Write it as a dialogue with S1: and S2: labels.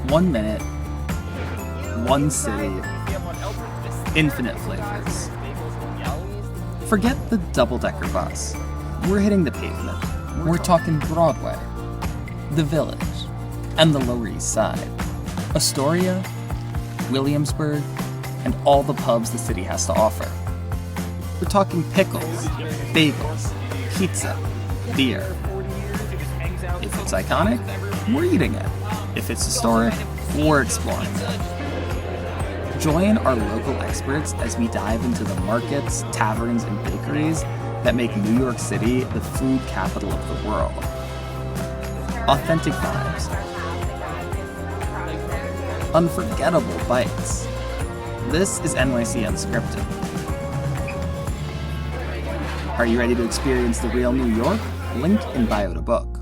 S1: 1 minute, one city, infinite flavors. Forget the double-decker bus. We're hitting the pavement. We're talking Broadway, the Village, and the Lower East Side. Astoria, Williamsburg, and all the pubs the city has to offer. We're talking pickles, bagels, pizza, beer. If it's iconic, we're eating it. If it's historic, we're exploring it. Join our local experts as we dive into the markets, taverns, and bakeries that make New York City the food capital of the world. Authentic vibes. Unforgettable bites. This is NYC Unscripted. Are you ready to experience the real New York? Link in bio to book.